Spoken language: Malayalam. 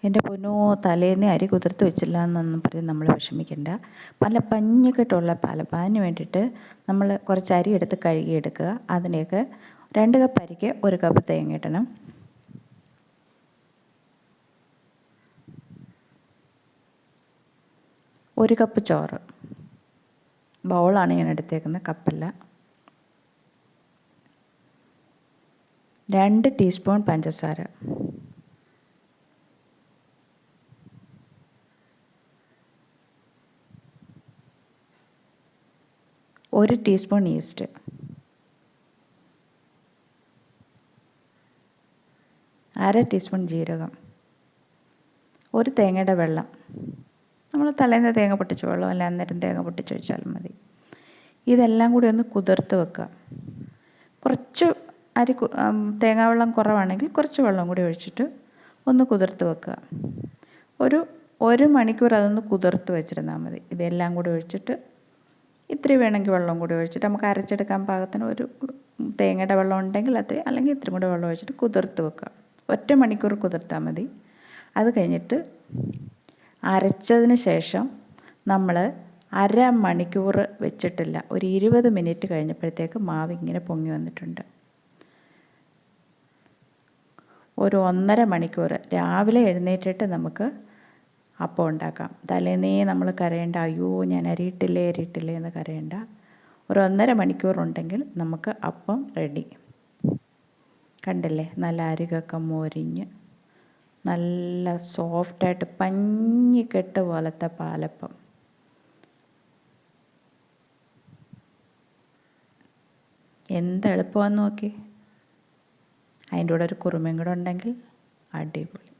എൻ്റെ പൊന്നോ, തലേന്ന് അരി കുതിർത്ത് വെച്ചില്ല എന്നൊന്നും പറഞ്ഞ് നമ്മൾ വിഷമിക്കണ്ട. നല്ല പഞ്ഞിക്കെട്ടുള്ള പാലപ്പം. അതിന് വേണ്ടിയിട്ട് നമ്മൾ കുറച്ച് അരി എടുത്ത് കഴുകിയെടുക്കുക. അതിലേക്ക് 2 കപ്പ് അരിക്ക് 1 കപ്പ് തേങ്ങ ഇടണം. ഒരു കപ്പ് ചോറ്, ബൗളാണ് ഞാൻ എടുത്തേക്കുന്നത്, കപ്പല്ല. 2 ടീസ്പൂൺ പഞ്ചസാര, 1 ടീസ്പൂൺ ഈസ്റ്റ്, 1/2 ടീസ്പൂൺ ജീരകം, 1 തേങ്ങയുടെ വെള്ളം. നമ്മൾ തലേന്ന് തേങ്ങ പൊട്ടിച്ച വെള്ളം, അല്ല അന്നേരം തേങ്ങ പൊട്ടിച്ച് വെച്ചാലും മതി. ഇതെല്ലാം കൂടി ഒന്ന് കുതിർത്ത് വെക്കുക. കുറച്ച് തേങ്ങാവെള്ളം കുറവാണെങ്കിൽ കുറച്ച് വെള്ളം കൂടി ഒഴിച്ചിട്ട് ഒന്ന് കുതിർത്ത് വെക്കുക. ഒരു മണിക്കൂർ അതൊന്ന് കുതിർത്ത് വെച്ചിരുന്നാൽ മതി. ഇതെല്ലാം കൂടി ഒഴിച്ചിട്ട് ഇത്തിരി വേണമെങ്കിൽ വെള്ളം കൂടി ഒഴിച്ചിട്ട് നമുക്ക് അരച്ചെടുക്കാൻ പാകത്തിന് ഒരു തേങ്ങയുടെ വെള്ളം ഉണ്ടെങ്കിൽ അത്രയും, അല്ലെങ്കിൽ ഇത്തിരി കൂടി വെള്ളം ഒഴിച്ചിട്ട് കുതിർത്ത് വെക്കുക. 1 മണിക്കൂർ കുതിർത്താൽ മതി. അത് കഴിഞ്ഞിട്ട് അരച്ചതിന് ശേഷം നമ്മൾ അരമണിക്കൂർ വെച്ചിട്ടില്ല, ഒരു 20 മിനിറ്റ് കഴിഞ്ഞപ്പോഴത്തേക്ക് മാവ് ഇങ്ങനെ പൊങ്ങി വന്നിട്ടുണ്ട്. ഒരു 1.5 മണിക്കൂർ രാവിലെ എഴുന്നേറ്റിട്ട് നമുക്ക് അപ്പം ഉണ്ടാക്കാം. തലേന്നേ നമ്മൾ കരയേണ്ട, അയ്യോ ഞാൻ അരിയിട്ടില്ലേ എന്ന് കരയേണ്ട. ഒരു 1.5 മണിക്കൂറുണ്ടെങ്കിൽ നമുക്ക് അപ്പം റെഡി. കണ്ടില്ലേ, നല്ല അരികൊക്കെ മൊരിഞ്ഞ് നല്ല സോഫ്റ്റായിട്ട് പഞ്ഞിക്കെട്ട് പോലത്തെ പാലപ്പം. എന്ത് എളുപ്പമാണെന്ന് നോക്കി. അതിൻ്റെ കൂടെ ഒരു കുറുമയും കൂടെ ഉണ്ടെങ്കിൽ അടിപൊളി.